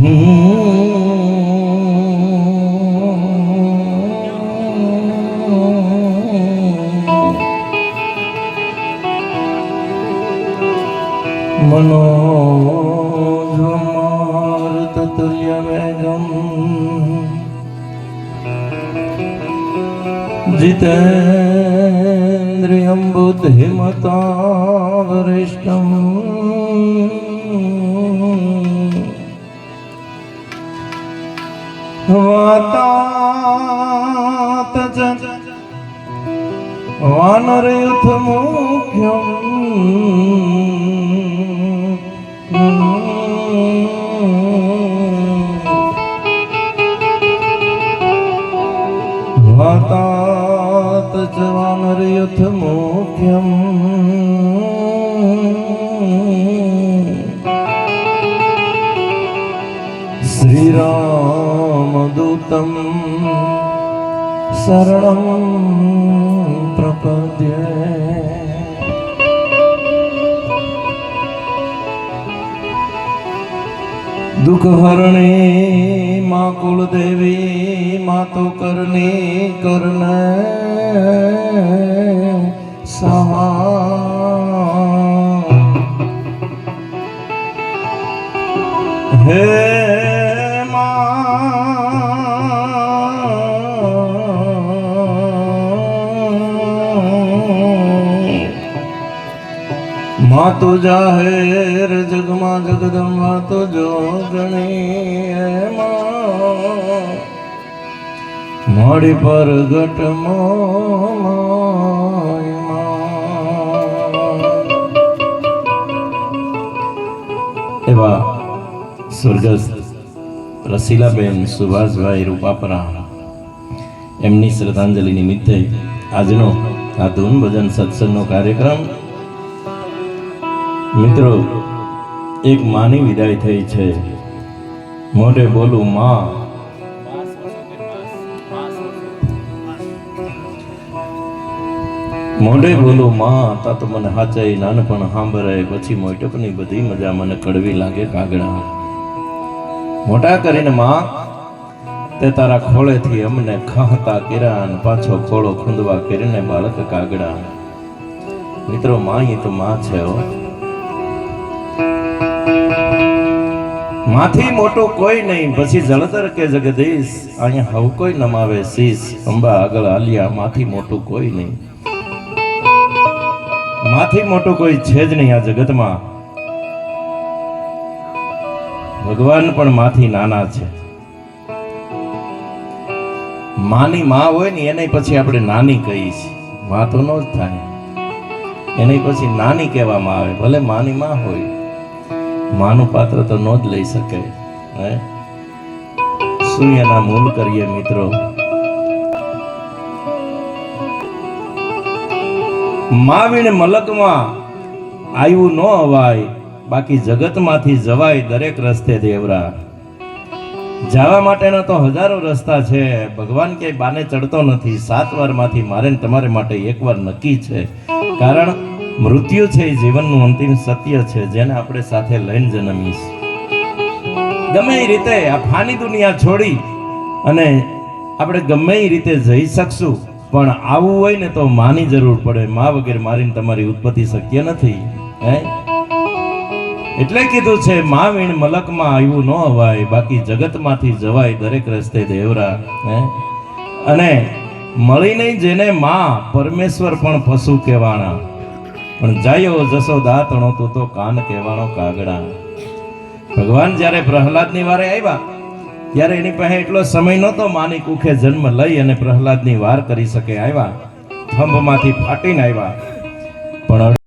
मनोजमारुततुल्यवेगम् जितेन्द्रियं बुद्धिमतां वरिष्ठम् वातात्च वानरयुथमुख्यम् वातात्च वानरयुथमुख्यम् श्रीरामदूतं शरणं प्रपद्ये। दुःखहरणे माँ कुलदेवी मातो करने करने सहा हे माँ तो जाहिर जगमा जगदम्बा तो जोगणी है माड़ी पर गट एवा स्वर्गस्थ रसीलाबेन सुभाषभाई रूपापरा एमनी श्रद्धांजलि निमित्ते आजनो आ धून भजन सत्संगनो कार्यक्रम। मित्रों, एक मानी विदाय थई छे। मोढे बोलू मां, मोढे बोलू मां ता तो मने हाचाई नानपण सांभळाय, पछी मोटपनी बधी मजा मने कड़वी लागे कागड़ा। मोटा करीने मां ते तारा खोळेथी अमने खाहता कर्या अने पाछो खोळो खूंदवा करीने बाळक कागड़ा। मित्रों, मां ही तो मां छे हो। माथी मोटो कोई नहीं, पछी जलधर के जगदीश, अहीं हव कोई नमावे शीश। अंबा आगळ आलिया, माथी मोटो कोई नहीं। माथी मोटो कोई छे ज नहीं आ जगत में। भगवान पण माथी नाना छे। मानी मां होय ने एने पछी आपणे नानी कही छे, मां तो नो ज थाय, एने पछी नानी कहेवामां आवे। भले मानी मां होय, मानु पात्र तो नो ज लई सके। शून्यना मूल करिए मित्रों। मावीने मलक में आयु न अवाय, बाकी जगत माथी जवाय दरेक रस्ते देवरा। जावा माटेना तो हजारों रस्ता छे, भगवान के बाने चढ़तो नथी। 7 वार माथी मारे ने तमारे माटे एक वार नक्की छे। कारण मृत्यु छे जीवनનું અંતિમ સત્ય છે, જેને આપણે સાથે લઈને જન્મીશ। ગમે એ રીતે આ ફાની દુનિયા છોડી અને આપણે ગમે એ રીતે જઈ શકશું, પણ આવું હોય ને તો માની જરૂર પડે। માં વગર મારીને તમારી ઉત્પત્તિ શક્ય નથી। એટલે કીધું છે માં વીણ મલકમાં આવ્યું ન અવાય, બાકી જગતમાંથી જવાય દરેક રસ્તે દેવરા। અને મળી નહીં જેને માં, પરમેશ્વર પણ પશુ કહેવાના। पण जायो जसोदा तणो तो कान कहेवानो कागड़ा। भगवान ज्यारे प्रहलादनी वारे आव्या त्यारे एनी पासे एटलो समय नहोतो मानी कुखे जन्म लई अने प्रहलादनी वार करी सके। आव्या थंभमांथी फाटीने आव्या, पण